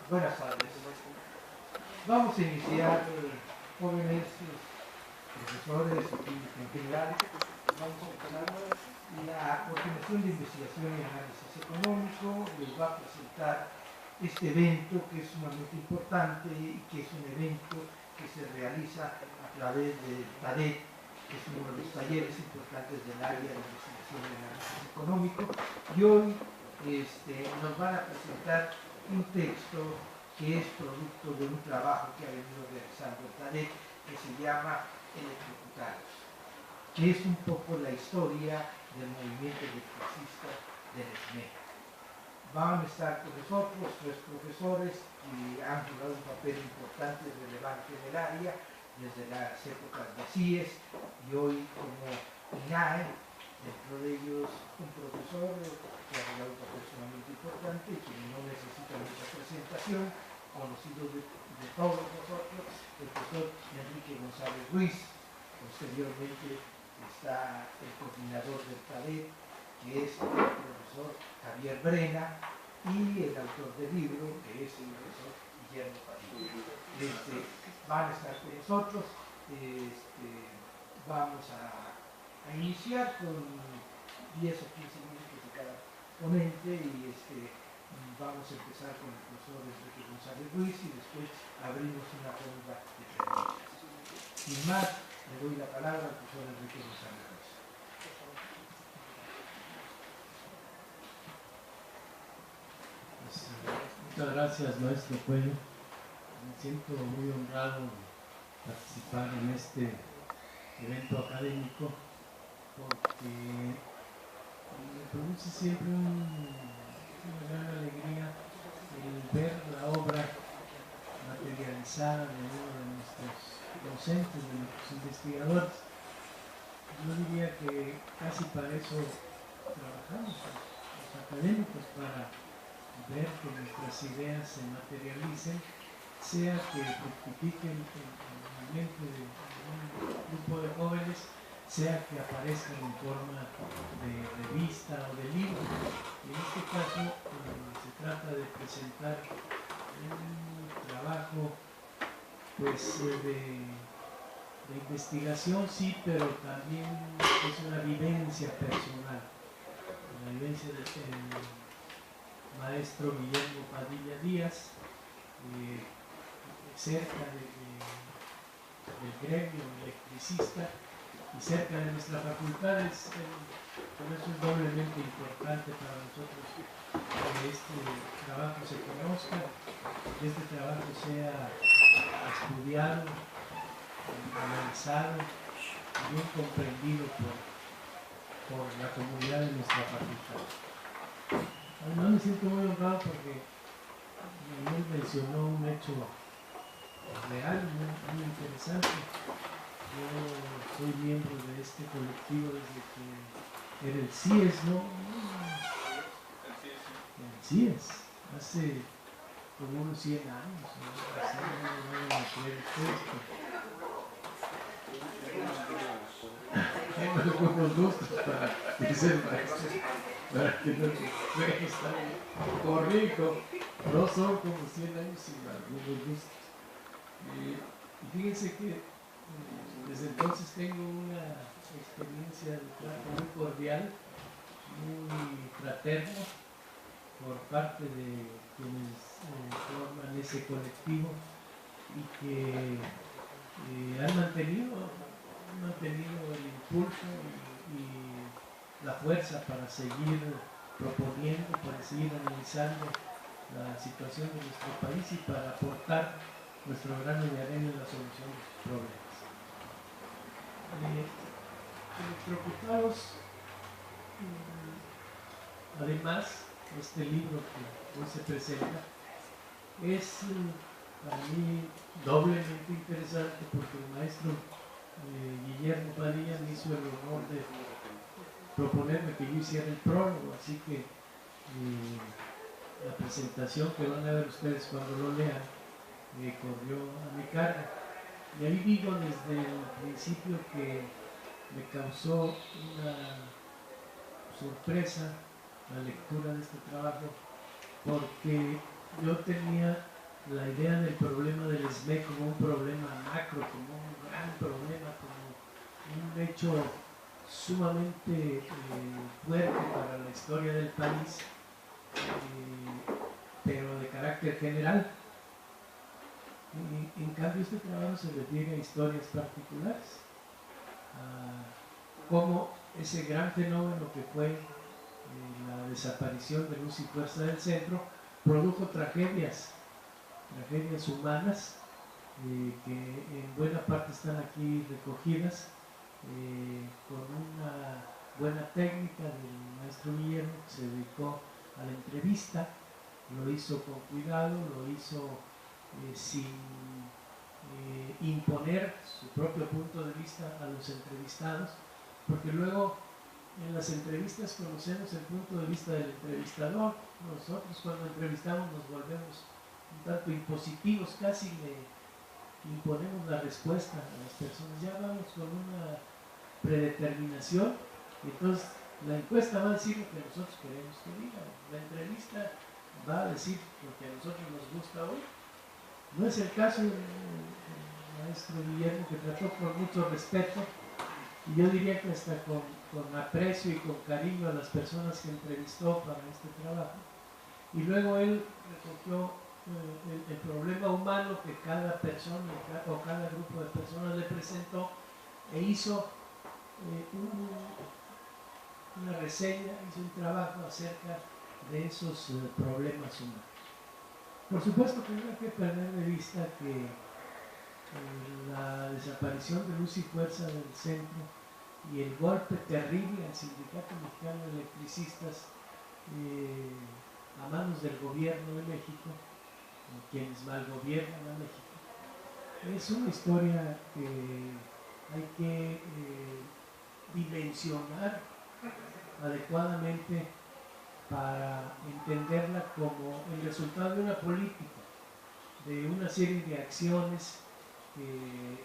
Buenas tardes. Vamos a iniciar, jóvenes, profesores y público en general. Vamos a empezar la coordinación de investigación y análisis económico. Les va a presentar este evento que es sumamente importante y que es un evento que se realiza a través del TADET, que es uno de los talleres importantes del área de investigación y análisis económico. Y hoy nos van a presentar un texto que es producto de un trabajo que ha venido realizando el TADET, que se llama Electrocutados, que es un poco la historia del movimiento electricista del SME. Van a estar con nosotros tres profesores que han jugado un papel importante y relevante en el área desde las épocas de CIES y hoy como INAE, dentro de ellos un profesor que ha jugado un papel sumamente importante y que no necesita mucha presentación, conocido de todos nosotros, el profesor Enrique González Ruiz. Posteriormente está el coordinador del TADET, que es el profesor Javier Brena, y el autor del libro, que es el profesor Guillermo Padilla. Van a estar con nosotros. Vamos a iniciar con 10 o 15 minutos de cada ponente y vamos a empezar con el profesor Enrique González Ruiz y después abrimos una ronda de preguntas. Sin más, le doy la palabra al profesor Enrique González Ruiz. Muchas gracias, maestro Cuello. Me siento muy honrado de participar en este evento académico porque me produce siempre una gran alegría el ver la obra materializada de uno de nuestros docentes, de nuestros investigadores. Yo diría que casi para eso trabajamos los académicos, para ver que nuestras ideas se materialicen, sea que fructifiquen en la mente de un grupo de jóvenes, sea que aparezcan en forma de revista o de libro. En este caso se trata de presentar un trabajo pues, de investigación, sí, pero también es una vivencia personal, la vivencia del maestro Guillermo Padilla Díaz, cerca del gremio electricista y cerca de nuestra facultad. Por eso es doblemente importante para nosotros que este trabajo se conozca, que este trabajo sea estudiado, analizado y bien comprendido por la comunidad de nuestra facultad. Además me siento muy honrado porque Manuel mencionó un hecho real, muy interesante. Yo soy miembro de este colectivo desde que era el CIES, ¿no? El CIES, hace como unos 100 años, ¿no? Así no van a creer ustedes. Tengo algunos gustos para ser maestro, para que no me están corrijo, no son como 100 años sino algunos gustos. Y fíjense que desde entonces tengo una experiencia de trato muy cordial, muy fraterno por parte de quienes forman ese colectivo y que han mantenido el impulso y la fuerza para seguir proponiendo, para seguir analizando la situación de nuestro país y para aportar nuestro grano de arena en la solución de sus problemas. Electrocutados, además, este libro que hoy se presenta es para mí doblemente interesante porque el maestro Guillermo Padilla me hizo el honor de proponerme que yo hiciera el prólogo, así que la presentación que van a ver ustedes cuando lo lean corrió a mi cargo. Y ahí digo desde el principio que me causó una sorpresa la lectura de este trabajo porque yo tenía la idea del problema del SME como un problema macro, como un gran problema, como un hecho sumamente fuerte para la historia del país, pero de carácter general. En cambio, este trabajo se refiere a historias particulares, a cómo ese gran fenómeno que fue la desaparición de Luz y Fuerza del Centro produjo tragedias humanas que en buena parte están aquí recogidas con una buena técnica del maestro Guillermo, que se dedicó a la entrevista, lo hizo con cuidado, lo hizo sin imponer su propio punto de vista a los entrevistados, porque luego en las entrevistas conocemos el punto de vista del entrevistador. Nosotros cuando entrevistamos nos volvemos un tanto impositivos, casi le imponemos la respuesta a las personas, ya vamos con una predeterminación, y entonces la encuesta va a decir lo que nosotros queremos que diga, la entrevista va a decir lo que a nosotros nos gusta hoy. No es el caso del maestro Guillermo, que trató con mucho respeto, y yo diría que hasta con aprecio y con cariño a las personas que entrevistó para este trabajo. Y luego él recogió el problema humano que cada persona o cada grupo de personas le presentó, e hizo una reseña, hizo un trabajo acerca de esos problemas humanos. Por supuesto que no hay que perder de vista que la desaparición de Luz y Fuerza del Centro y el golpe terrible al Sindicato Mexicano de Electricistas a manos del gobierno de México, quienes malgobiernan a México, es una historia que hay que dimensionar adecuadamente para entenderla como el resultado de una política, de una serie de acciones que el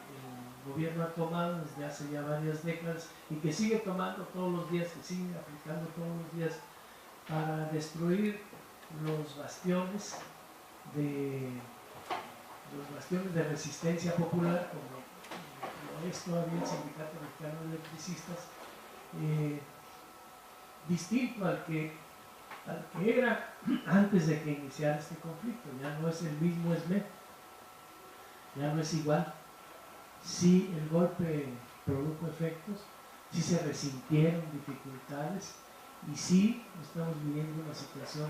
gobierno ha tomado desde hace ya varias décadas y que sigue tomando todos los días, que sigue aplicando todos los días para destruir los bastiones de resistencia popular, como es todavía el Sindicato Mexicano de Electricistas, distinto al que era antes de que iniciara este conflicto. Ya no es el mismo SME, ya no es igual. Sí, el golpe produjo efectos, sí se resintieron dificultades, y sí estamos viviendo una situación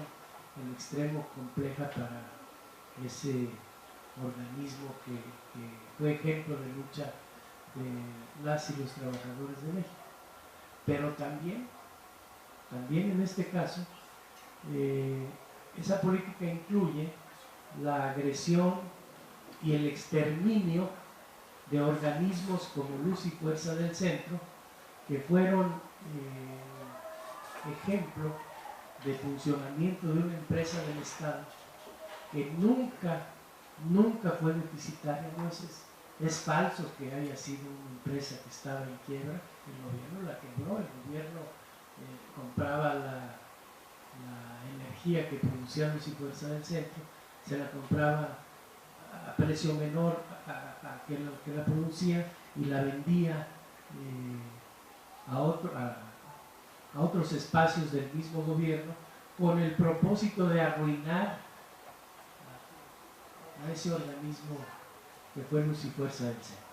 en extremo compleja para ese organismo que fue ejemplo de lucha de las y los trabajadores de México. Pero también en este caso, esa política incluye la agresión y el exterminio de organismos como Luz y Fuerza del Centro, que fueron ejemplo de funcionamiento de una empresa del Estado que nunca fue deficitaria. No es falso que haya sido una empresa que estaba en quiebra. El gobierno la quebró, el gobierno compraba la energía que producía Luz y Fuerza del Centro, se la compraba a precio menor a que la producía, y la vendía a otros espacios del mismo gobierno, con el propósito de arruinar a ese organismo que fue Luz y Fuerza del Centro.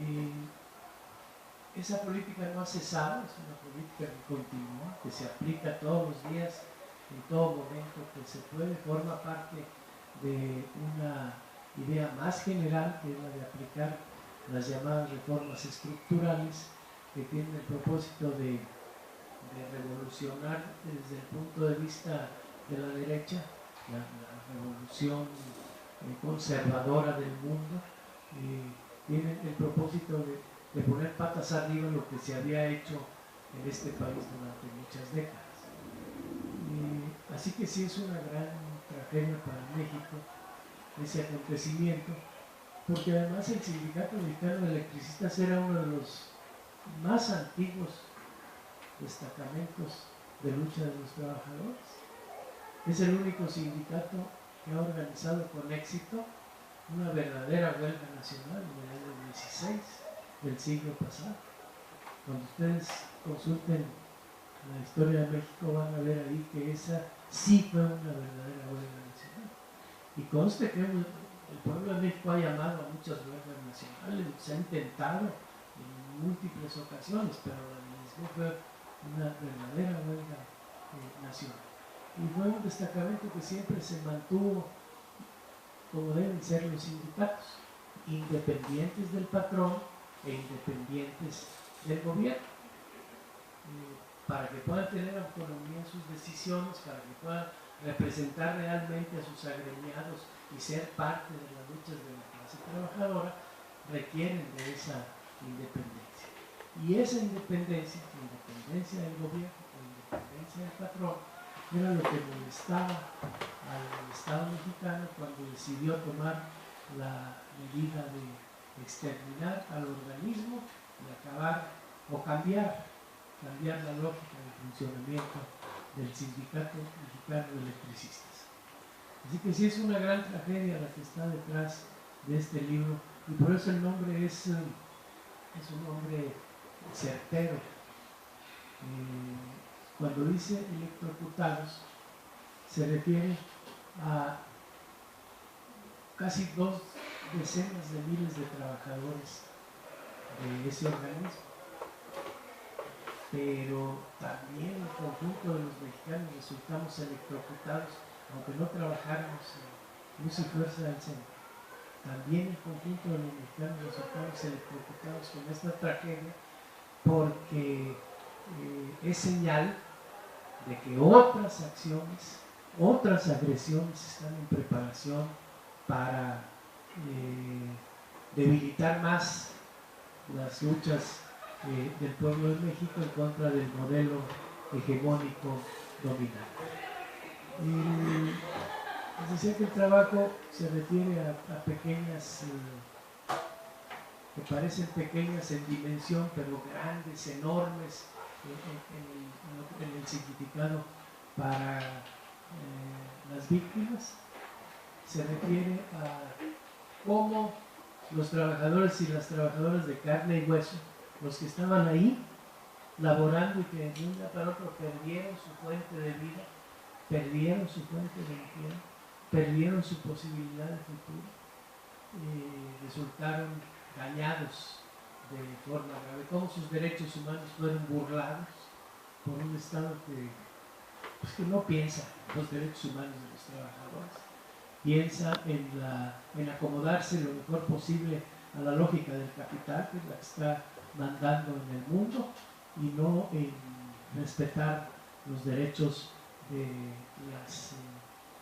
Y esa política no ha cesado, es una política que continúa, que se aplica todos los días, en todo momento que se puede, forma parte de una idea más general, que es la de aplicar las llamadas reformas estructurales, que tienen el propósito de revolucionar desde el punto de vista de la derecha, la revolución conservadora del mundo, tienen el propósito de poner patas arriba lo que se había hecho en este país durante muchas décadas. Así que sí es una gran tragedia para México ese acontecimiento, porque además el Sindicato Mexicano de Electricistas era uno de los más antiguos destacamentos de lucha de los trabajadores. Es el único sindicato que ha organizado con éxito una verdadera huelga nacional en el año 16 del siglo pasado. Cuando ustedes consulten la historia de México van a ver ahí que esa sí fue una verdadera huelga nacional. Y conste que el pueblo de México ha llamado a muchas huelgas nacionales, se ha intentado en múltiples ocasiones, pero la de Lisboa fue una verdadera huelga nacional. Y fue un destacamento que siempre se mantuvo como deben ser los sindicatos, independientes del patrón e independientes del gobierno, para que puedan tener autonomía en sus decisiones, para que puedan representar realmente a sus agremiados y ser parte de las luchas de la clase trabajadora, requieren de esa independencia. Y esa independencia, independencia del gobierno, independencia del patrón, era lo que molestaba al Estado mexicano cuando decidió tomar la medida de exterminar al organismo y acabar o cambiar la lógica de funcionamiento del Sindicato Mexicano de Electricistas. Así que sí es una gran tragedia la que está detrás de este libro y por eso el nombre es un nombre certero. Cuando dice electrocutados se refiere a casi 2 decenas de miles de trabajadores de ese organismo, pero también el conjunto de los mexicanos resultamos electrocutados, aunque no trabajáramos en luz y fuerza del centro. También el conjunto de los mexicanos resultamos electrocutados con esta tragedia, porque es señal de que otras acciones, otras agresiones están en preparación para debilitar más las luchas del pueblo de México en contra del modelo hegemónico dominante. Les decía que el trabajo se refiere a pequeñas, que parecen pequeñas en dimensión, pero grandes, enormes en el significado para las víctimas. Se refiere a cómo los trabajadores y las trabajadoras de carne y hueso, los que estaban ahí laborando y que de un día para otro perdieron su fuente de vida, perdieron su fuente de empleo, perdieron su posibilidad de futuro, resultaron dañados de forma grave, cómo sus derechos humanos fueron burlados por un Estado que no piensa en los derechos humanos de los trabajadores, piensa en acomodarse lo mejor posible a la lógica del capital, que es la que está mandando en el mundo, y no en respetar los derechos de las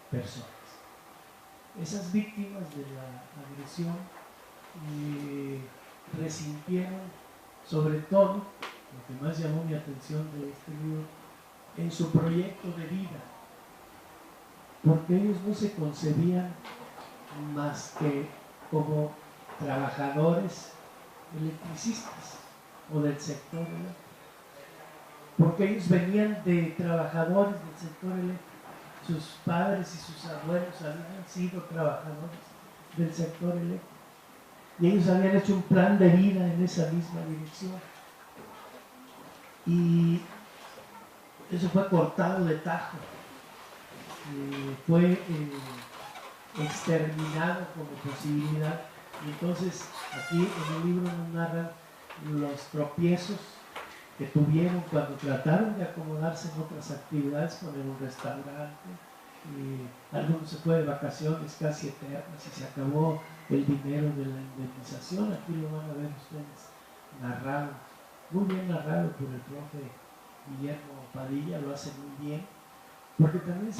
personas. Esas víctimas de la agresión resintieron, sobre todo, lo que más llamó mi atención de este libro, en su proyecto de vida, porque ellos no se concebían más que como trabajadores electricistas o del sector eléctrico, porque ellos venían de trabajadores del sector eléctrico, sus padres y sus abuelos habían sido trabajadores del sector eléctrico y ellos habían hecho un plan de vida en esa misma dirección, y eso fue cortado de tajo, fue exterminado como posibilidad. Y entonces aquí en el libro nos narran los tropiezos que tuvieron cuando trataron de acomodarse en otras actividades, poner un restaurante, algunos se fue de vacaciones casi eternas y se acabó el dinero de la indemnización. Aquí lo van a ver ustedes narrado, muy bien narrado por el profe Guillermo Padilla, lo hace muy bien, porque también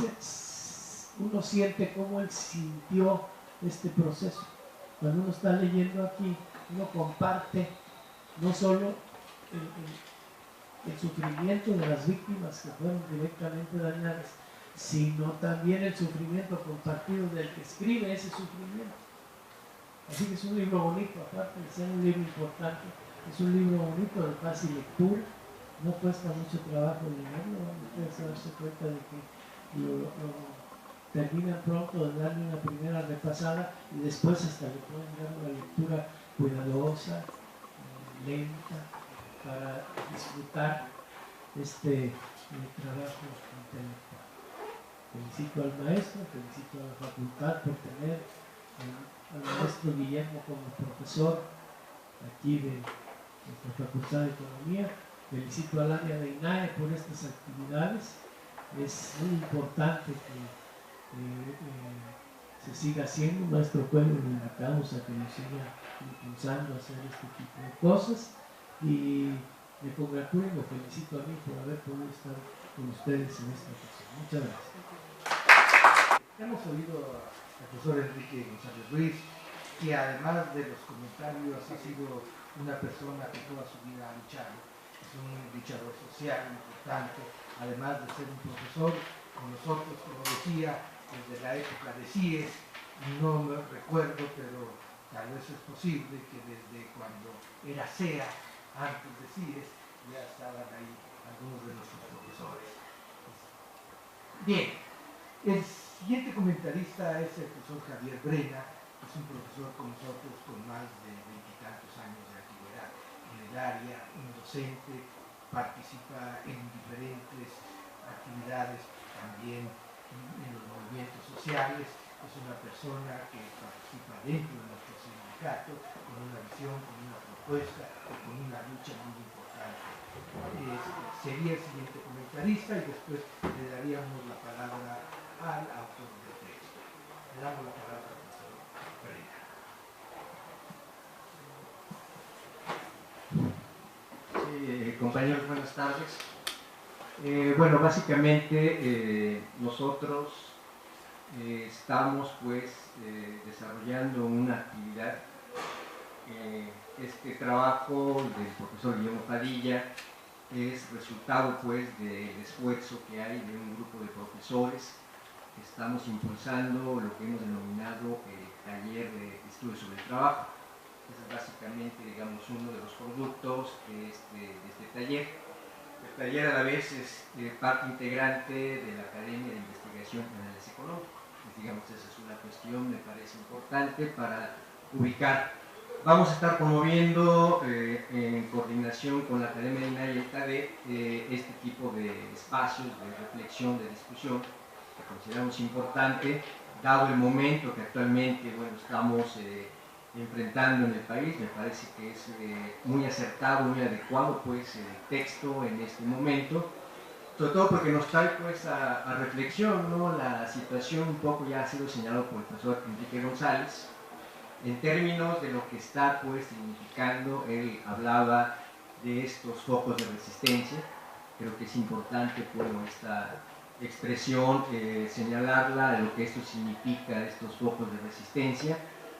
uno siente cómo él sintió este proceso. Cuando uno está leyendo aquí, uno comparte no solo el sufrimiento de las víctimas que fueron directamente dañadas, sino también el sufrimiento compartido del que escribe ese sufrimiento. Así que es un libro bonito, aparte de ser un libro importante, es un libro bonito, de fácil lectura, no cuesta mucho trabajo leerlo, van ustedes a darse cuenta de que terminan pronto de darle una primera repasada y después hasta le pueden dar una lectura cuidadosa, lenta, para disfrutar este trabajo intelectual. Felicito al maestro, felicito a la facultad por tener al maestro Guillermo como profesor aquí de nuestra Facultad de Economía. Felicito al área de INAE por estas actividades. Es muy importante que se siga haciendo. Nuestro pueblo le invitamos a que nos siga impulsando a hacer este tipo de cosas y me congratulo y me felicito a mí por haber podido estar con ustedes en esta ocasión. Muchas gracias. Hemos oído al profesor Enrique González Ruiz, que además de los comentarios ha sido una persona que toda su vida ha luchado, es un luchador social importante, además de ser un profesor con nosotros, como decía, desde la época de CIES, no me recuerdo, pero tal vez es posible que desde cuando era CEA, antes de CIES, ya estaban ahí algunos de nuestros profesores. Bien, el siguiente comentarista es el profesor Javier Brena, que es un profesor con nosotros con más de 20 y tantos años de antigüedad en el área, un docente, participa en diferentes actividades también en los movimientos sociales, es una persona que participa dentro de nuestro sindicato con una visión, con una propuesta y con una lucha muy importante. Sería el siguiente comentarista y después le daríamos la palabra al autor del texto. Le damos la palabra al profesor Brena. Sí, compañeros, buenas tardes. Bueno, básicamente nosotros estamos pues desarrollando una actividad. Este trabajo del profesor Guillermo Padilla es resultado pues del esfuerzo que hay de un grupo de profesores que estamos impulsando lo que hemos denominado el taller de estudios sobre el trabajo. Ese es básicamente, digamos, uno de los productos de este taller. El taller a la vez es parte integrante de la Academia de Investigación en Análisis Económico. Digamos, esa es una cuestión, me parece importante para ubicar. Vamos a estar promoviendo en coordinación con la Academia de INAE y el TADE este tipo de espacios de reflexión, de discusión, que consideramos importante, dado el momento que actualmente estamos enfrentando en el país. Me parece que es muy acertado, muy adecuado pues el texto en este momento, sobre todo porque nos trae pues a reflexión, ¿no? La situación un poco ya ha sido señalado por el profesor Enrique González en términos de lo que está pues significando. Él hablaba de estos focos de resistencia. Creo que es importante pues esta expresión señalarla, de lo que esto significa, estos focos de resistencia.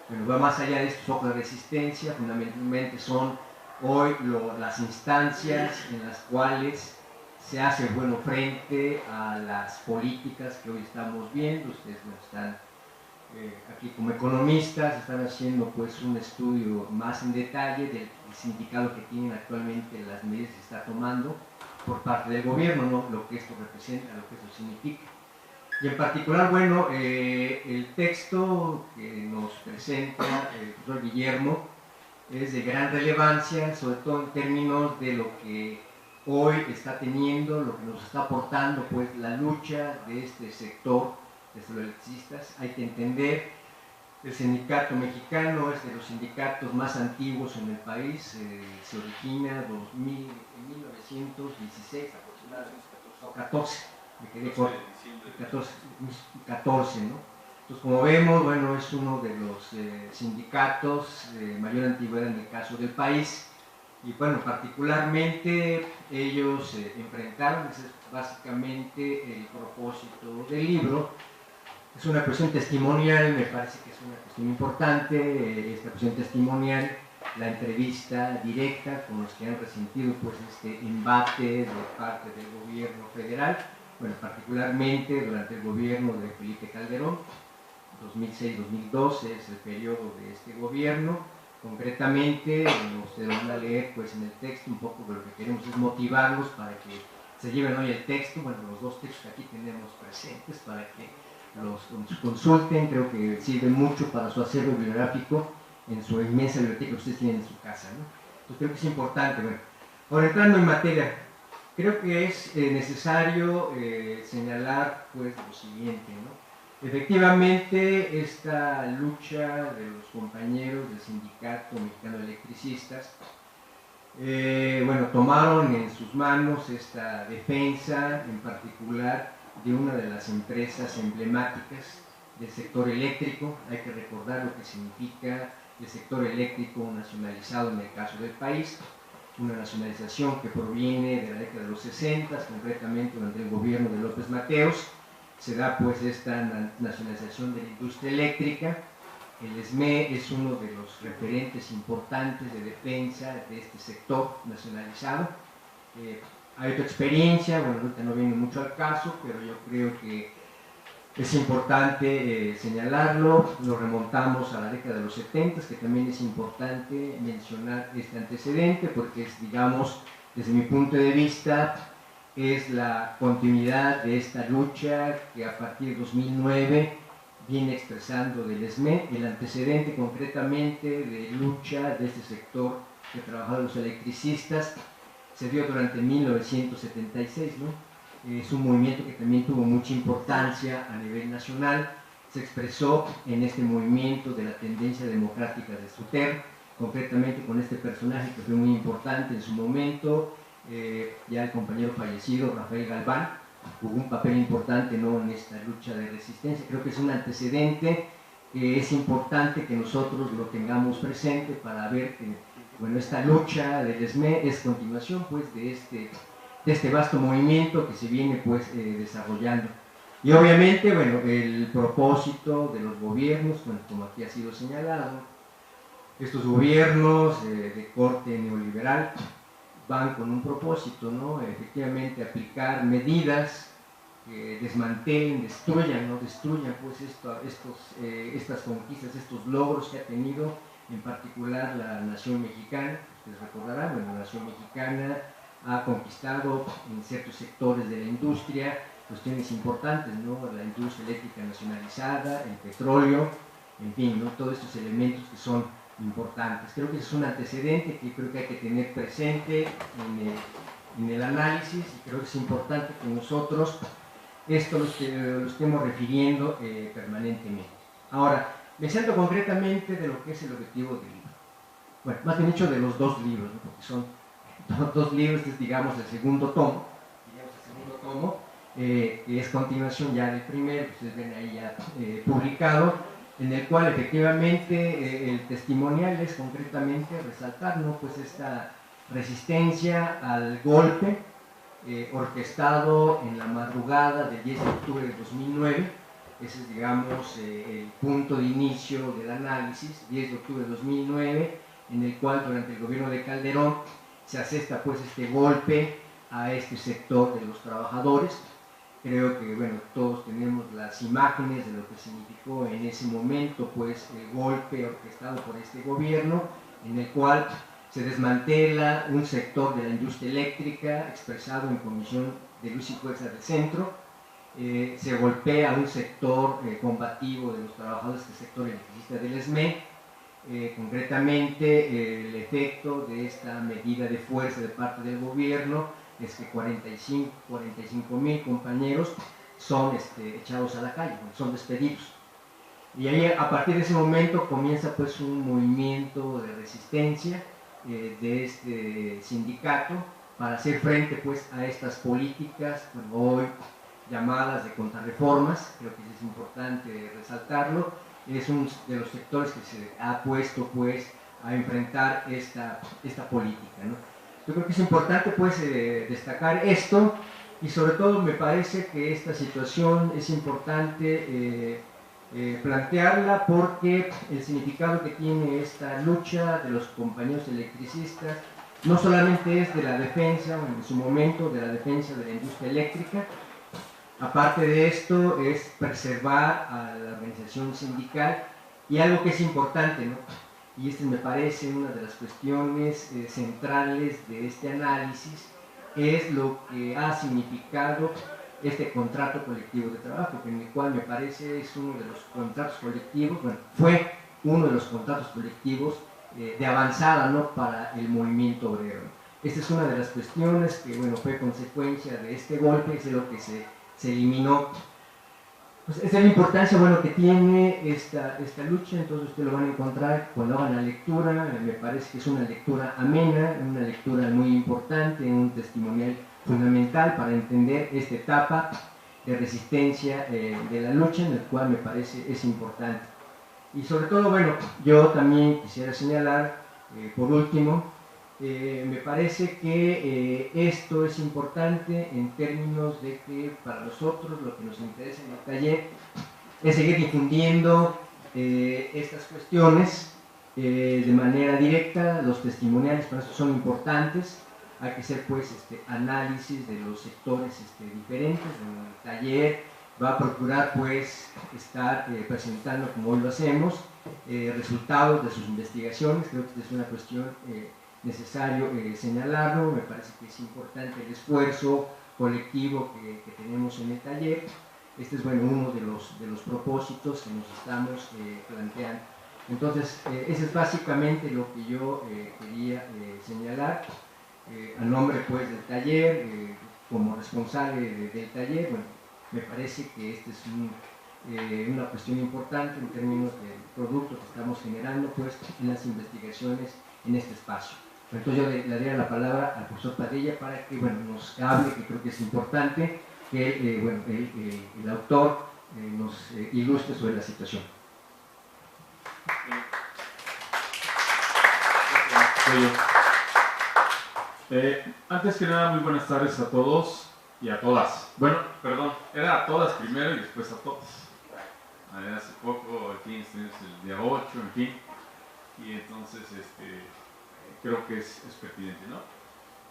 Bueno, va más allá de estos focos de resistencia, fundamentalmente son hoy las instancias en las cuales se hace frente a las políticas que hoy estamos viendo. Ustedes están aquí como economistas, están haciendo pues un estudio más en detalle del significado que tienen actualmente las medidas que se está tomando por parte del gobierno, ¿no? Lo que esto representa, lo que esto significa. Y en particular, el texto que nos presenta el profesor Guillermo es de gran relevancia, sobre todo en términos de lo que hoy está teniendo, lo que nos está aportando pues la lucha de este sector de los electricistas. Hay que entender, el sindicato mexicano es de los sindicatos más antiguos en el país, se origina en 1916 aproximadamente, o 14, me quedé corto, 14, ¿no? Entonces, como vemos, es uno de los sindicatos de mayor antigüedad en el caso del país, y particularmente ellos enfrentaron, ese es básicamente el propósito del libro. Es una cuestión testimonial, me parece que es una cuestión importante, esta cuestión testimonial, la entrevista directa con los que han resentido pues este embate de parte del gobierno federal, particularmente durante el gobierno de Felipe Calderón, 2006-2012 es el periodo de este gobierno. Concretamente, ustedes van a leer pues en el texto un poco de lo que queremos es motivarlos para que se lleven hoy el texto, los dos textos que aquí tenemos presentes, para que los consulten, creo que sirve mucho para su acervo bibliográfico en su inmensa biblioteca que ustedes tienen en su casa, ¿no? Entonces creo que es importante. Bueno, ahora entrando en materia, creo que es necesario señalar pues lo siguiente, ¿no? Efectivamente, esta lucha de los compañeros del Sindicato Mexicano de Electricistas, bueno, tomaron en sus manos esta defensa, en particular de una de las empresas emblemáticas del sector eléctrico. Hay que recordar lo que significa el sector eléctrico nacionalizado en el caso del país, una nacionalización que proviene de la década de los 60, concretamente durante el gobierno de López Mateos. Se da pues esta nacionalización de la industria eléctrica. El SME es uno de los referentes importantes de defensa de este sector nacionalizado. Hay otra experiencia, bueno, ahorita no viene mucho al caso, pero yo creo que es importante señalarlo. Lo remontamos a la década de los 70, que también es importante mencionar este antecedente, porque es, digamos, desde mi punto de vista, es la continuidad de esta lucha que a partir de 2009 viene expresando del SME, el antecedente concretamente de lucha de este sector de trabajadores electricistas se dio durante 1976, ¿no? Es un movimiento que también tuvo mucha importancia a nivel nacional, se expresó en este movimiento de la tendencia democrática de Suter, concretamente con este personaje que fue muy importante en su momento, ya el compañero fallecido Rafael Galván, jugó un papel importante, ¿no?, en esta lucha de resistencia. Creo que es un antecedente que es importante que nosotros lo tengamos presente para ver que, bueno, esta lucha del SME es continuación pues de este vasto movimiento que se viene pues desarrollando. Y obviamente, bueno, el propósito de los gobiernos, bueno, como aquí ha sido señalado, estos gobiernos de corte neoliberal van con un propósito, ¿no? Efectivamente aplicar medidas que desmantelen, destruyan, ¿no? Destruyan pues estas conquistas, estos logros que ha tenido en particular la nación mexicana. Ustedes recordarán, bueno, la nación mexicana ha conquistado en ciertos sectores de la industria cuestiones importantes, ¿no? La industria eléctrica nacionalizada, el petróleo, en fin, ¿no? Todos estos elementos que son importantes. Creo que es un antecedente que creo que hay que tener presente en el análisis, y creo que es importante que nosotros esto lo estemos refiriendo permanentemente. Ahora, me centro concretamente de lo que es el objetivo del libro. Bueno, más bien dicho de los dos libros, ¿no? Porque son dos libros, es, digamos, el segundo tomo, que es continuación ya del primero, que ustedes ven ahí ya publicado, en el cual efectivamente el testimonial es concretamente resaltar, ¿no?, pues esta resistencia al golpe orquestado en la madrugada del 10 de octubre de 2009. Ese es, digamos, el punto de inicio del análisis, 10 de octubre de 2009, en el cual durante el gobierno de Calderón se asesta pues este golpe a este sector de los trabajadores. Creo que, bueno, todos tenemos las imágenes de lo que significó en ese momento pues el golpe orquestado por este gobierno, en el cual se desmantela un sector de la industria eléctrica expresado en Comisión de Luz y Fuerza del Centro, se golpea un sector combativo de los trabajadores del sector electricista del SME. Concretamente, el efecto de esta medida de fuerza de parte del gobierno es que 45,000 compañeros son echados a la calle, son despedidos. Y ahí, a partir de ese momento, comienza pues un movimiento de resistencia de este sindicato para hacer frente pues a estas políticas, bueno, hoy llamadas de contrarreformas. Creo que es importante resaltarlo. Es uno de los sectores que se ha puesto pues a enfrentar esta política, ¿no? Yo creo que es importante pues destacar esto, y sobre todo me parece que esta situación es importante plantearla porque el significado que tiene esta lucha de los compañeros electricistas no solamente es de la defensa, o en su momento de la defensa de la industria eléctrica. Aparte de esto es preservar a la organización sindical, y algo que es importante, ¿no?, y este me parece una de las cuestiones centrales de este análisis, es lo que ha significado este contrato colectivo de trabajo, en el cual me parece es uno de los contratos colectivos, bueno, fue uno de los contratos colectivos de avanzada, ¿no?, para el movimiento obrero. Esta es una de las cuestiones que, bueno, fue consecuencia de este golpe, es de lo que se eliminó. Pues esa es la importancia, bueno, que tiene esta lucha. Entonces ustedes lo van a encontrar cuando hagan la lectura. Me parece que es una lectura amena, una lectura muy importante, un testimonial fundamental para entender esta etapa de resistencia de la lucha, en el cual me parece es importante. Y sobre todo, bueno, yo también quisiera señalar, por último, me parece que esto es importante en términos de que para nosotros lo que nos interesa en el taller es seguir difundiendo estas cuestiones de manera directa. Los testimoniales para eso son importantes. Hay que hacer pues análisis de los sectores diferentes. El taller va a procurar pues estar presentando, como hoy lo hacemos, resultados de sus investigaciones. Creo que esta es una cuestión necesario señalarlo. Me parece que es importante el esfuerzo colectivo que tenemos en el taller. Este es, bueno, uno de los propósitos que nos estamos planteando. Entonces, eso es básicamente lo que yo quería señalar. A nombre pues del taller, como responsable del taller, bueno, me parece que esta es una cuestión importante en términos del producto que estamos generando pues en las investigaciones en este espacio. Entonces yo le daría la palabra al profesor Padilla para que, bueno, nos hable, que creo que es importante que bueno, el autor nos ilustre sobre la situación. Antes que nada, muy buenas tardes a todos y a todas. Bueno, perdón, era a todas primero y después a todos. Hace poco, aquí es el día 8, en fin, y entonces creo que es pertinente, ¿no?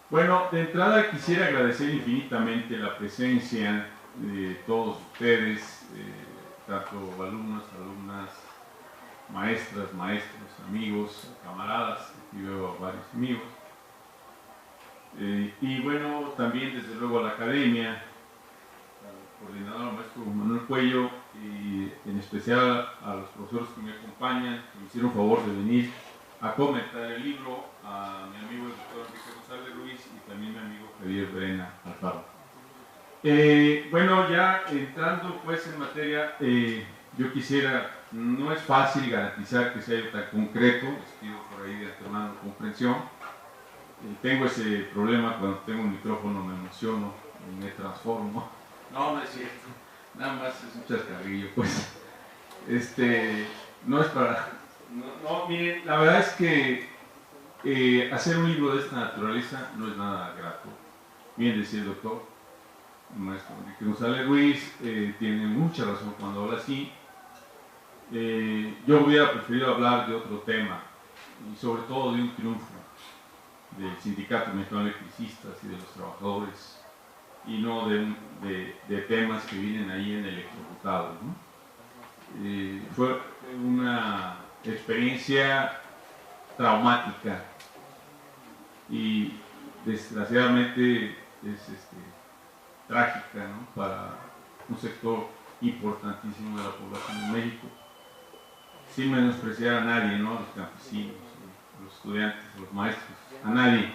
Bueno, de entrada quisiera agradecer infinitamente la presencia de todos ustedes, tanto alumnos, alumnas, maestras, maestros, amigos, camaradas, aquí veo a varios amigos. Y bueno, también desde luego a la academia, al coordinador maestro Manuel Cuello, y en especial a los profesores que me acompañan, que me hicieron favor de venir a comentar el libro, a mi amigo el doctor Enrique González Ruiz y también mi amigo Javier Brena Alfaro. Bueno, ya entrando pues en materia, yo quisiera, no es fácil garantizar que sea tan concreto, les pido por ahí de antemano comprensión. Tengo ese problema cuando tengo un micrófono, me emociono y me transformo. No es cierto, nada más es un chascarrillo, pues. No es para... No, miren, la verdad es que hacer un libro de esta naturaleza no es nada grato. Bien decía el doctor, el maestro Enrique González Ruiz, tiene mucha razón cuando habla así. Yo hubiera preferido hablar de otro tema, y sobre todo de un triunfo del Sindicato Mexicano de Electricistas y de los trabajadores, y no de temas que vienen ahí en electrocutados, ¿no? Fue una experiencia traumática y desgraciadamente es trágica, ¿no?, para un sector importantísimo de la población de México, sin menospreciar a nadie, ¿no?, a los campesinos, a los estudiantes, a los maestros, a nadie.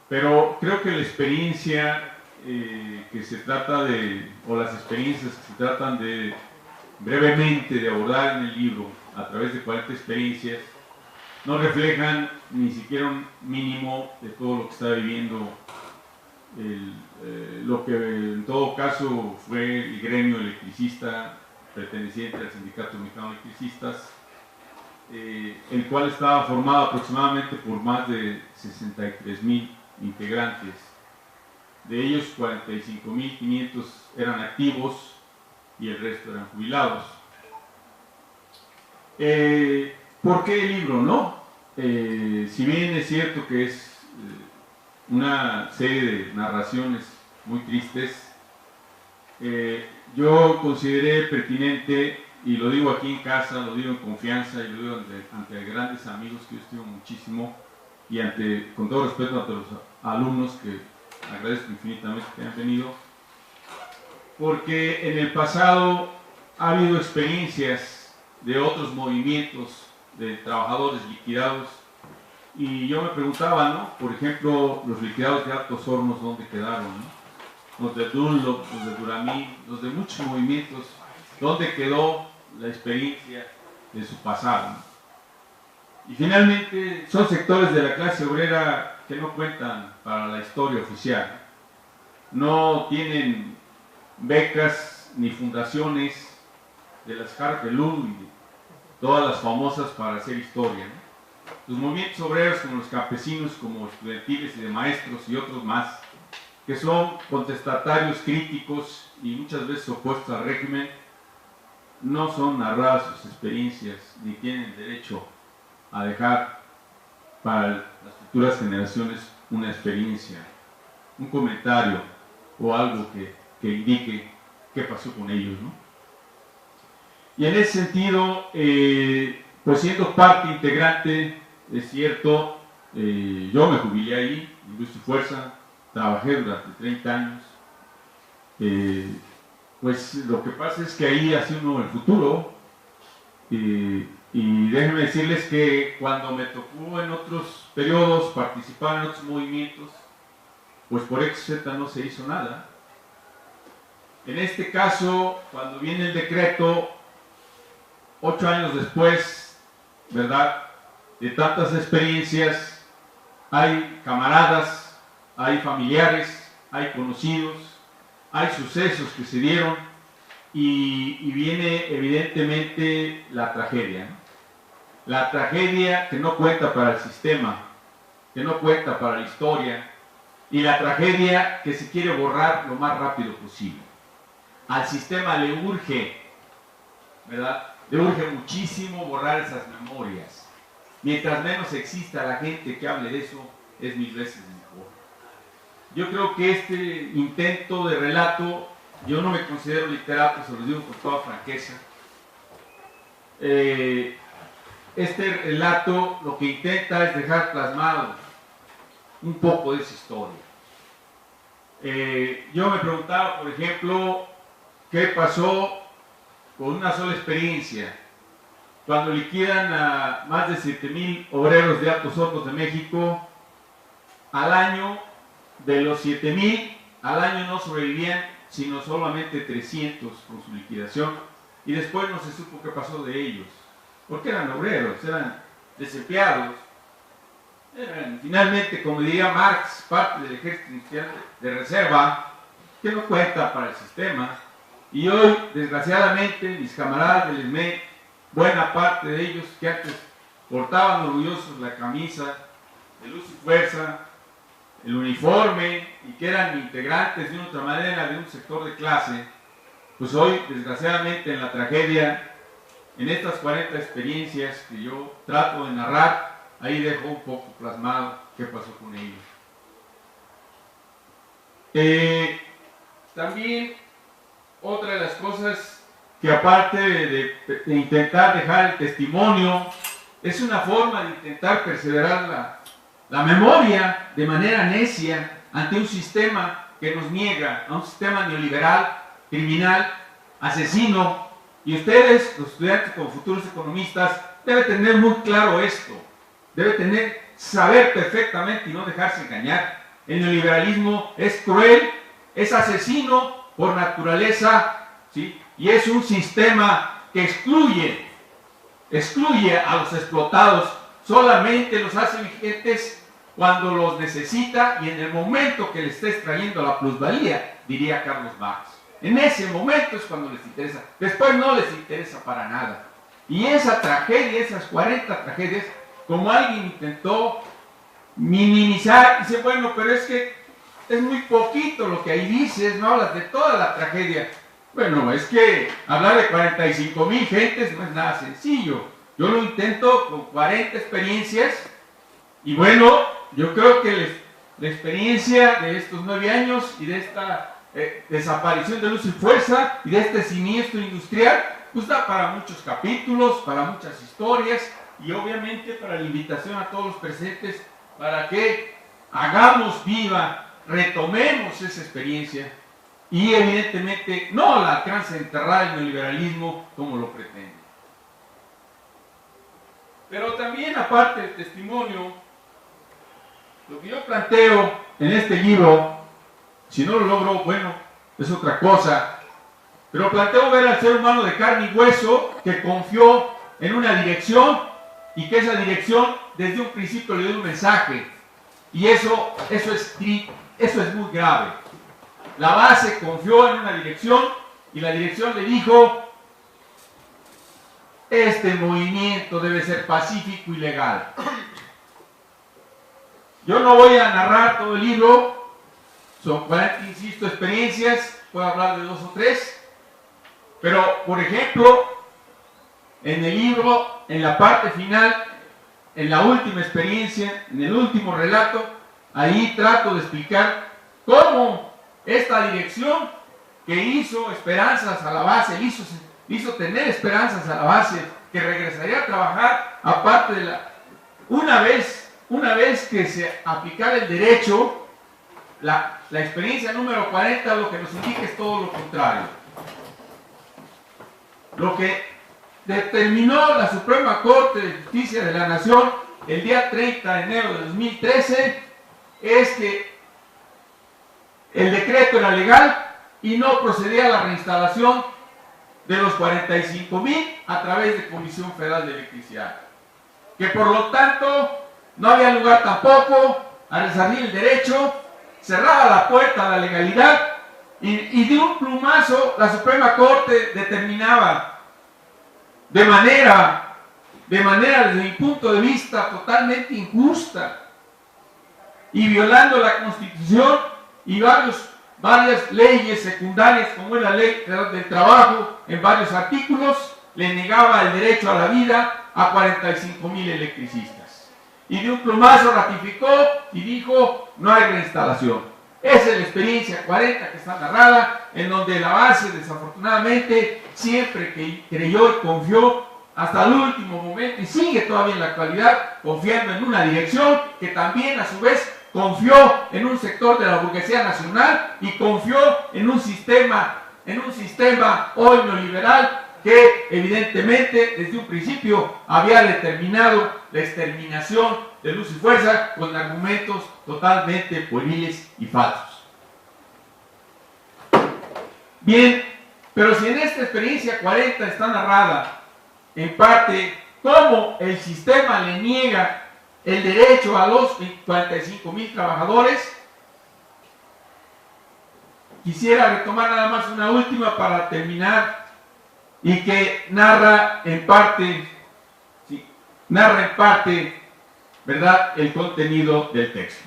Pero creo que la experiencia que se trata de, o las experiencias que se tratan de brevemente de abordar en el libro a través de 40 experiencias, no reflejan ni siquiera un mínimo de todo lo que está viviendo lo que en todo caso fue el gremio electricista perteneciente al Sindicato Mexicano de Electricistas, el cual estaba formado aproximadamente por más de 63,000 integrantes. De ellos 45,500 eran activos y el resto eran jubilados. ¿Por qué el libro, no? Si bien es cierto que es una serie de narraciones muy tristes, yo consideré pertinente, y lo digo aquí en casa, lo digo en confianza, y lo digo ante grandes amigos que yo estimo muchísimo, y con todo respeto ante los alumnos que agradezco infinitamente que hayan venido, porque en el pasado ha habido experiencias de otros movimientos de trabajadores liquidados y yo me preguntaba, ¿no? Por ejemplo, los liquidados de Altos Hornos, ¿dónde quedaron? ¿No? Los de Dunlop, los de Duramí, los de muchos movimientos, ¿dónde quedó la experiencia de su pasado? ¿No? Y finalmente son sectores de la clase obrera que no cuentan para la historia oficial, no tienen becas ni fundaciones de las Harpelú y todas las famosas para hacer historia, ¿no? Los movimientos obreros como los campesinos, como estudiantiles y de maestros y otros más, que son contestatarios críticos y muchas veces opuestos al régimen, no son narradas sus experiencias ni tienen derecho a dejar para las futuras generaciones una experiencia, un comentario o algo que indique qué pasó con ellos, ¿no? Y en ese sentido, pues siendo parte integrante, es cierto, yo me jubilé ahí, Industria y Fuerza, trabajé durante 30 años, pues lo que pasa es que ahí hace uno el futuro, y déjenme decirles que cuando me tocó en otros periodos participar en otros movimientos, pues por XZ no se hizo nada. En este caso, cuando viene el decreto, 8 años después, ¿verdad?, de tantas experiencias, hay camaradas, hay familiares, hay conocidos, hay sucesos que se dieron y viene evidentemente la tragedia, ¿no? La tragedia que no cuenta para el sistema, que no cuenta para la historia y la tragedia que se quiere borrar lo más rápido posible. Al sistema le urge, ¿verdad?, le urge muchísimo borrar esas memorias. Mientras menos exista la gente que hable de eso, es 1000 veces mejor. Yo creo que este intento de relato, yo no me considero literato, se lo digo con toda franqueza. Este relato lo que intenta es dejar plasmado un poco de esa historia. Yo me preguntaba, por ejemplo, qué pasó con una sola experiencia cuando liquidan a más de 7,000 obreros de Altos Hornos de México. Al año, de los 7,000, al año no sobrevivían sino solamente 300 con su liquidación, y después no se supo qué pasó de ellos, porque eran obreros, eran desempleados, eran finalmente, como diría Marx, parte del ejército industrial de reserva, que no cuenta para el sistema. Y hoy, desgraciadamente, mis camaradas del ESME, buena parte de ellos que antes portaban orgullosos la camisa de Luz y Fuerza, el uniforme, y que eran integrantes de una otra manera de un sector de clase, pues hoy, desgraciadamente, en la tragedia, en estas 40 experiencias que yo trato de narrar, ahí dejo un poco plasmado qué pasó con ellos. También, otra de las cosas que aparte de intentar dejar el testimonio, es una forma de intentar perseverar la memoria de manera necia ante un sistema que nos niega, a un sistema neoliberal, criminal, asesino. Y ustedes, los estudiantes como futuros economistas, deben tener muy claro esto, deben saber perfectamente y no dejarse engañar. El neoliberalismo es cruel, es asesino por naturaleza, ¿sí? Y es un sistema que excluye a los explotados, solamente los hace vigentes cuando los necesita y en el momento que le está extrayendo la plusvalía, diría Carlos Marx. En ese momento es cuando les interesa, después no les interesa para nada. Y esa tragedia, esas 40 tragedias, como alguien intentó minimizar, dice, bueno, pero es que es muy poquito lo que ahí dices, no hablas de toda la tragedia. Bueno, es que hablar de 45,000 gentes no es nada sencillo. Yo lo intento con 40 experiencias y bueno, yo creo que la experiencia de estos 9 años y de esta desaparición de Luz y Fuerza y de este siniestro industrial, pues da para muchos capítulos, para muchas historias y obviamente para la invitación a todos los presentes para que hagamos viva, retomemos esa experiencia y evidentemente no la alcanza a enterrar el neoliberalismo como lo pretende. Pero también, aparte del testimonio, lo que yo planteo en este libro, si no lo logro, bueno, es otra cosa, pero planteo ver al ser humano de carne y hueso que confió en una dirección y que esa dirección desde un principio le dio un mensaje, y eso es muy grave. La base confió en una dirección y la dirección le dijo: este movimiento debe ser pacífico y legal. Yo no voy a narrar todo el libro, son 40, insisto, experiencias, puedo hablar de 2 o 3, pero por ejemplo, en el libro, en la parte final, en la última experiencia, en el último relato, ahí trato de explicar cómo esta dirección que hizo esperanzas a la base, hizo tener esperanzas a la base, que regresaría a trabajar, aparte de una vez que se aplicara el derecho, la experiencia número 40 lo que nos indica es todo lo contrario. Lo que determinó la Suprema Corte de Justicia de la Nación el día 30 de enero de 2013 es que el decreto era legal y no procedía a la reinstalación de los 45,000 a través de Comisión Federal de Electricidad. Que por lo tanto no había lugar tampoco a resarcir el derecho, cerraba la puerta a la legalidad y de un plumazo la Suprema Corte determinaba de manera desde mi punto de vista totalmente injusta y violando la Constitución y varias leyes secundarias, como es la ley del trabajo, en varios artículos, le negaba el derecho a la vida a 45,000 electricistas. Y de un plumazo ratificó y dijo: no hay reinstalación. Esa es la experiencia 40 que está narrada, en donde la base, desafortunadamente, siempre que creyó y confió hasta el último momento, y sigue todavía en la actualidad, confiando en una dirección que también a su vez confió en un sector de la burguesía nacional y confió en un sistema hoy neoliberal que evidentemente desde un principio había determinado la exterminación de luz y fuerza con argumentos totalmente pueriles y falsos. Bien, pero si en esta experiencia 40 está narrada en parte cómo el sistema le niega el derecho a los 45,000 trabajadores, quisiera retomar nada más una última para terminar y que narra en parte, ¿verdad?, el contenido del texto.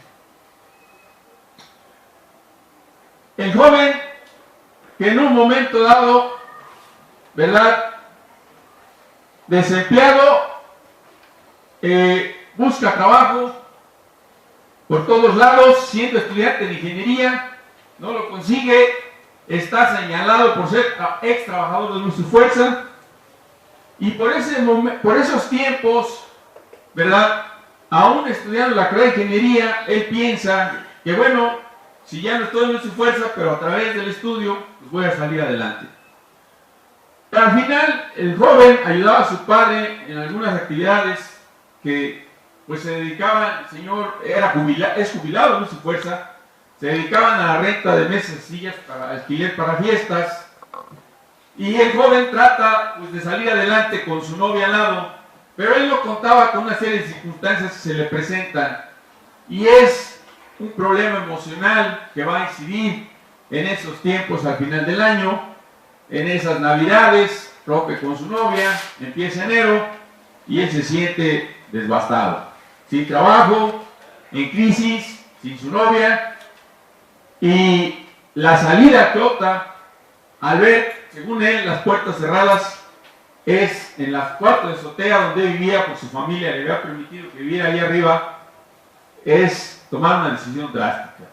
El joven que en un momento dado, ¿verdad?, desempleado, busca trabajo por todos lados, siendo estudiante de ingeniería, no lo consigue, está señalado por ser ex trabajador de luz y fuerza, y por esos tiempos, ¿verdad?, aún estudiando la carrera de ingeniería, él piensa que bueno, si ya no estoy en luz y fuerza, pero a través del estudio, pues voy a salir adelante. Al final, el joven ayudaba a su padre en algunas actividades que pues se dedicaban, el señor es jubilado de su fuerza, se dedicaban a la renta de mesas y sillas para alquiler para fiestas, y el joven trata pues de salir adelante con su novia al lado, pero él no contaba con una serie de circunstancias que se le presentan, y es un problema emocional que va a incidir en esos tiempos al final del año, en esas navidades, rompe con su novia, empieza enero, y él se siente devastado, sin trabajo, en crisis, sin su novia, y la salida que opta al ver, según él, las puertas cerradas, es en la cuarto de azotea donde vivía, por su familia le había permitido que viviera ahí arriba, es tomar una decisión drástica.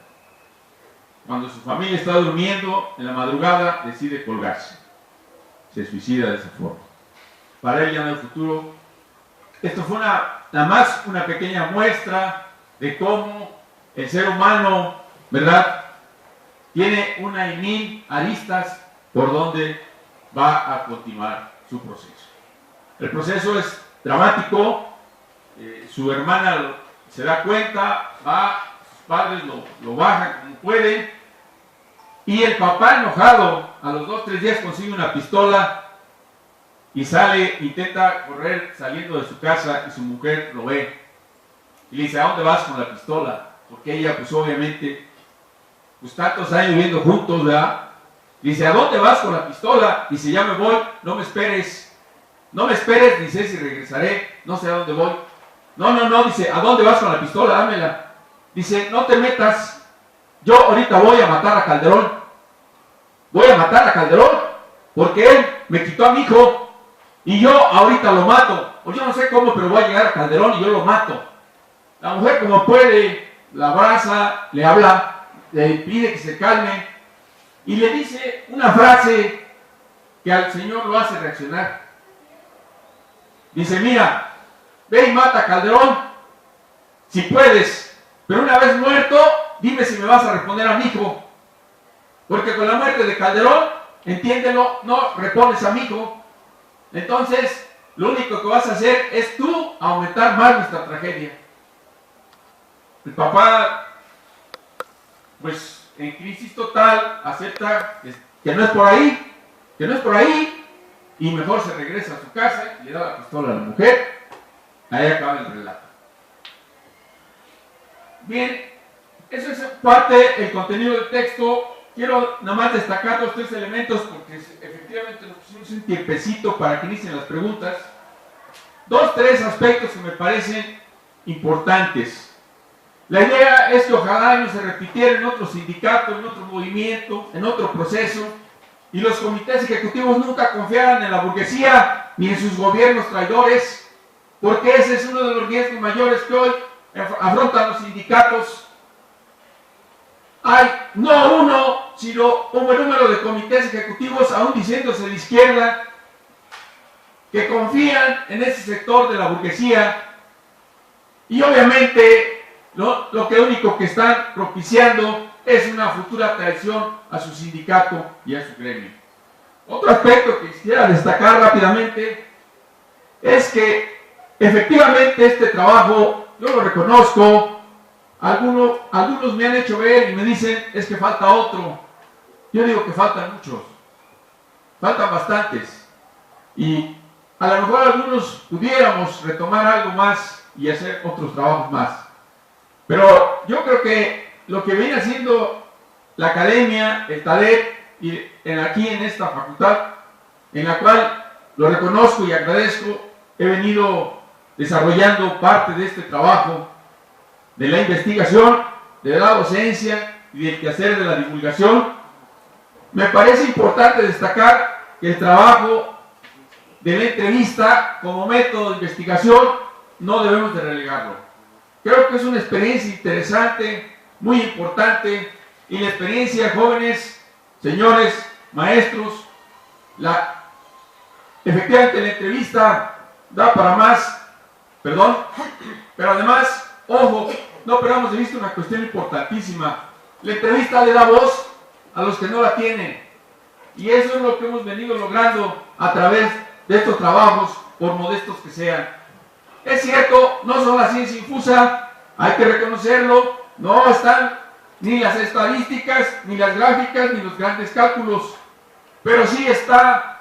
Cuando su familia está durmiendo, en la madrugada decide colgarse, se suicida de esa forma. Para él ya no hay futuro. Esto fue nada más una pequeña muestra de cómo el ser humano, ¿verdad?, tiene una y mil aristas por donde va a continuar su proceso. El proceso es dramático, su hermana se da cuenta, sus padres lo bajan como pueden, y el papá enojado a los 2 o 3 días consigue una pistola y sale, intenta correr saliendo de su casa, y su mujer lo ve y le dice: ¿a dónde vas con la pistola? Porque ella, pues obviamente, pues tantos años viviendo juntos, ¿verdad? Dice: ¿a dónde vas con la pistola? Dice: ya me voy, no me esperes, ni sé si regresaré, no sé a dónde voy. No, dice: ¿a dónde vas con la pistola? Dámela. Dice: no te metas, yo ahorita voy a matar a Calderón, porque él me quitó a mi hijo, y yo ahorita lo mato, o yo no sé cómo, pero voy a llegar a Calderón y yo lo mato. La mujer, como puede, la abraza, le habla, le pide que se calme, y le dice una frase que al señor lo hace reaccionar. Dice: mira, ve y mata a Calderón, si puedes, pero una vez muerto, dime si me vas a reponer a mi hijo, porque con la muerte de Calderón, entiéndelo, no repones a mi hijo. Entonces, lo único que vas a hacer es tú aumentar más nuestra tragedia. El papá, pues en crisis total, acepta que no es por ahí, y mejor se regresa a su casa y le da la pistola a la mujer. Ahí acaba el relato. Bien, eso es parte del contenido del texto. Quiero nada más destacar los 3 elementos, porque efectivamente nos pusimos un tiempecito para que inicien las preguntas. 2, 3 aspectos que me parecen importantes. La idea es que ojalá no se repitiera en otro sindicato, en otro movimiento, en otro proceso, y los comités ejecutivos nunca confiaran en la burguesía ni en sus gobiernos traidores, porque ese es uno de los riesgos mayores que hoy afrontan los sindicatos. Hay no uno, sino un buen número de comités ejecutivos, aún diciéndose de izquierda, que confían en ese sector de la burguesía, y obviamente lo único que están propiciando es una futura traición a su sindicato y a su gremio. Otro aspecto que quisiera destacar rápidamente es que efectivamente este trabajo, yo lo reconozco, algunos me han hecho ver y me dicen: es que falta otro. Yo digo que faltan muchos, faltan bastantes, y a lo mejor algunos pudiéramos retomar algo más y hacer otros trabajos más. Pero yo creo que lo que viene haciendo la academia, el TALEP, y aquí en esta facultad, en la cual lo reconozco y agradezco, he venido desarrollando parte de este trabajo, de la investigación, de la docencia y del quehacer de la divulgación. Me parece importante destacar que el trabajo de la entrevista como método de investigación no debemos de relegarlo. Creo que es una experiencia interesante, muy importante, y la experiencia, jóvenes, señores, maestros, efectivamente la entrevista da para más, pero además, ojo, no perdamos de vista una cuestión importantísima: la entrevista le da voz a los que no la tienen, y eso es lo que hemos venido logrando a través de estos trabajos, por modestos que sean. Es cierto, no son la ciencia infusa, hay que reconocerlo, no están ni las estadísticas, ni las gráficas, ni los grandes cálculos, pero sí está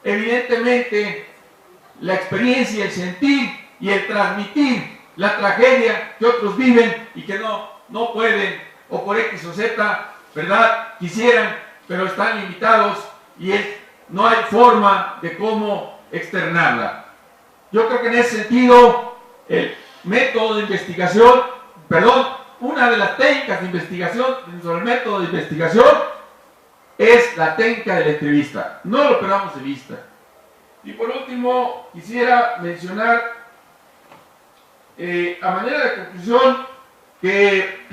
evidentemente la experiencia, el sentir y el transmitir la tragedia que otros viven y que no pueden, o por X o Z, ¿verdad?, quisieran, pero están limitados y no hay forma de cómo externarla. Yo creo que en ese sentido, el método de investigación, una de las técnicas de investigación, dentro del método de investigación, es la técnica de la entrevista. No lo perdamos de vista. Y por último, quisiera mencionar, a manera de conclusión, que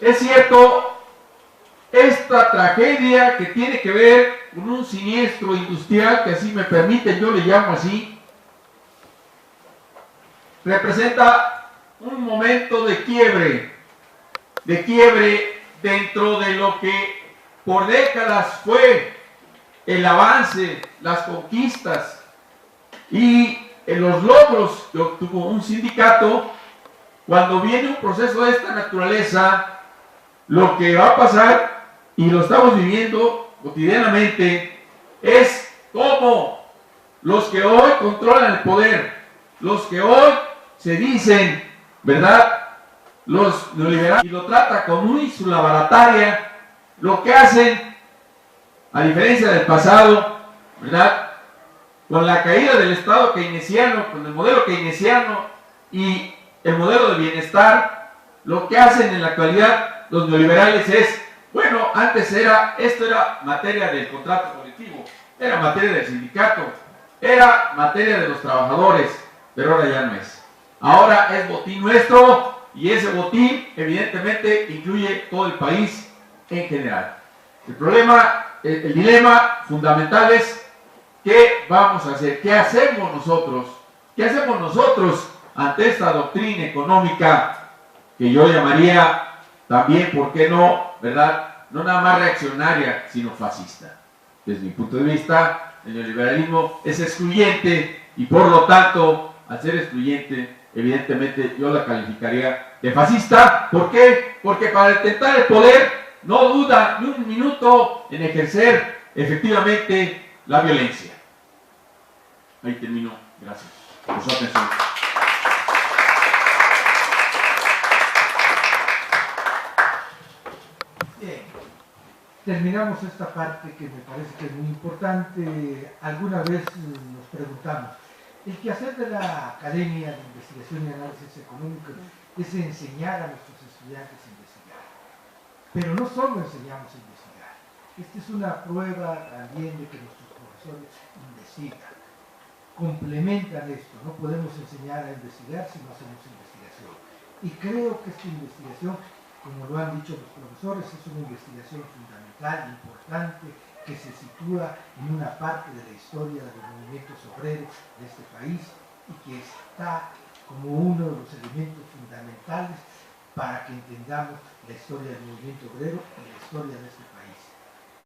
es cierto, esta tragedia que tiene que ver con un siniestro industrial, que así me permiten, yo le llamo así, representa un momento de quiebre dentro de lo que por décadas fue el avance, las conquistas y los logros que obtuvo un sindicato, cuando viene un proceso de esta naturaleza, lo que va a pasar, y lo estamos viviendo cotidianamente, es cómo los que hoy controlan el poder, los que hoy se dicen, ¿verdad?, los neoliberales, y lo trata como una ínsula barataria, lo que hacen, a diferencia del pasado, ¿verdad?, con la caída del Estado keynesiano, con el modelo keynesiano y el modelo de bienestar, lo que hacen en la actualidad los neoliberales es, bueno, antes esto era materia del contrato colectivo, era materia del sindicato, era materia de los trabajadores, pero ahora ya no es. Ahora es botín nuestro y ese botín evidentemente incluye todo el país en general. El problema, el dilema fundamental es ¿qué vamos a hacer? ¿Qué hacemos nosotros? ¿Qué hacemos nosotros ante esta doctrina económica que yo llamaría también, ¿por qué no, verdad? No nada más reaccionaria, sino fascista. Desde mi punto de vista, el neoliberalismo es excluyente y por lo tanto, al ser excluyente, evidentemente yo la calificaría de fascista. ¿Por qué? Porque para intentar el poder no duda ni un minuto en ejercer efectivamente la violencia. Ahí termino. Gracias por su atención. Bien, terminamos esta parte que me parece que es muy importante. Alguna vez nos preguntamos, el quehacer de la Academia de Investigación y Análisis Económico es enseñar a nuestros estudiantes a investigar. Pero no solo enseñamos a investigar. Esta es una prueba también de que nuestros profesores investigan. Complementan esto, no podemos enseñar a investigar si no hacemos investigación. Y creo que esta investigación, como lo han dicho los profesores, es una investigación fundamental, importante, que se sitúa en una parte de la historia de los movimientos obreros de este país y que está como uno de los elementos fundamentales para que entendamos la historia del movimiento obrero y la historia de este país.